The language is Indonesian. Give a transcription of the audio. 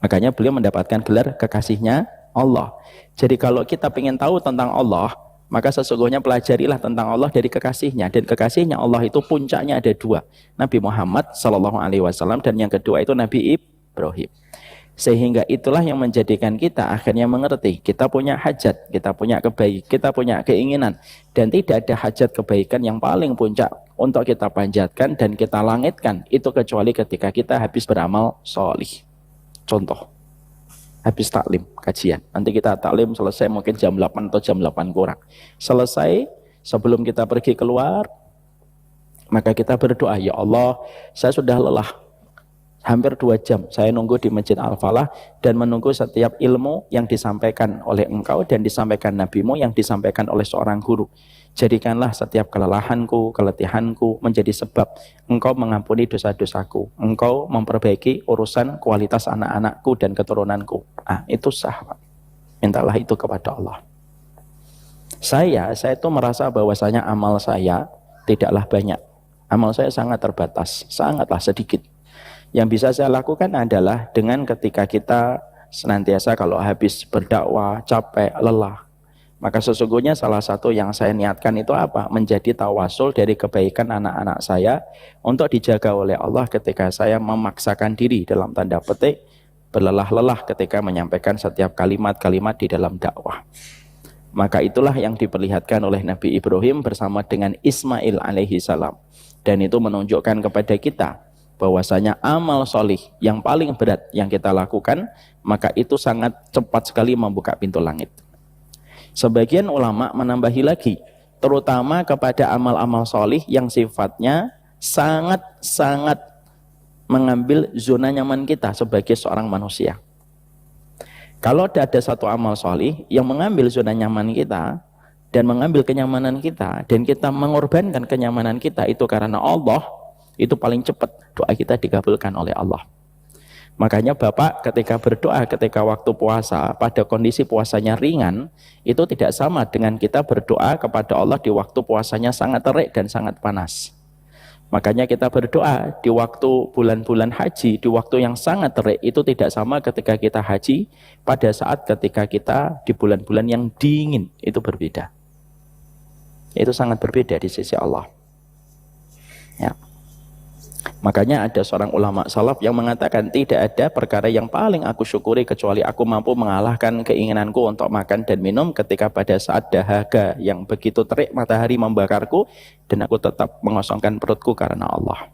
Makanya beliau mendapatkan gelar kekasihnya Allah. Jadi kalau kita ingin tahu tentang Allah, maka sesungguhnya pelajarilah tentang Allah dari kekasihnya. Dan kekasihnya Allah itu puncaknya ada dua, Nabi Muhammad SAW, dan yang kedua itu Nabi Ibrahim. Sehingga itulah yang menjadikan kita akhirnya mengerti kita punya hajat, kita punya kebaikan, kita punya keinginan, dan tidak ada hajat kebaikan yang paling puncak untuk kita panjatkan dan kita langitkan itu kecuali ketika kita habis beramal solih. Contoh, habis taklim kajian, nanti kita taklim selesai mungkin jam 8 atau jam 8 kurang, selesai, sebelum kita pergi keluar maka kita berdoa, ya Allah, saya sudah lelah hampir 2 jam saya nunggu di Masjid Al-Falah dan menunggu setiap ilmu yang disampaikan oleh engkau dan disampaikan nabimu yang disampaikan oleh seorang guru. Jadikanlah setiap kelelahanku, keletihanku menjadi sebab engkau mengampuni dosa-dosaku, engkau memperbaiki urusan kualitas anak-anakku dan keturunanku. Itu sah, Pak. Mintalah itu kepada Allah. Saya itu merasa bahwasanya amal saya tidaklah banyak, amal saya sangat terbatas, sangatlah sedikit. Yang bisa saya lakukan adalah dengan ketika kita senantiasa kalau habis berdakwah, capek, lelah, maka sesungguhnya salah satu yang saya niatkan itu apa? Menjadi tawasul dari kebaikan anak-anak saya untuk dijaga oleh Allah ketika saya memaksakan diri dalam tanda petik berlelah-lelah ketika menyampaikan setiap kalimat-kalimat di dalam dakwah. Maka itulah yang diperlihatkan oleh Nabi Ibrahim bersama dengan Ismail alaihi salam. Dan itu menunjukkan kepada kita bahwasanya amal solih yang paling berat yang kita lakukan, maka itu sangat cepat sekali membuka pintu langit. Sebagian ulama menambahi lagi, terutama kepada amal-amal solih yang sifatnya sangat-sangat mengambil zona nyaman kita sebagai seorang manusia. Kalau ada satu amal solih yang mengambil zona nyaman kita dan mengambil kenyamanan kita, dan kita mengorbankan kenyamanan kita itu karena Allah, itu paling cepat doa kita dikabulkan oleh Allah. Makanya Bapak ketika berdoa ketika waktu puasa pada kondisi puasanya ringan, itu tidak sama dengan kita berdoa kepada Allah di waktu puasanya sangat terik dan sangat panas. Makanya kita berdoa di waktu bulan-bulan haji, di waktu yang sangat terik, itu tidak sama ketika kita haji pada saat ketika kita di bulan-bulan yang dingin, itu berbeda. Itu sangat berbeda di sisi Allah. Ya. Makanya ada seorang ulama salaf yang mengatakan tidak ada perkara yang paling aku syukuri kecuali aku mampu mengalahkan keinginanku untuk makan dan minum ketika pada saat dahaga yang begitu terik matahari membakarku dan aku tetap mengosongkan perutku karena Allah.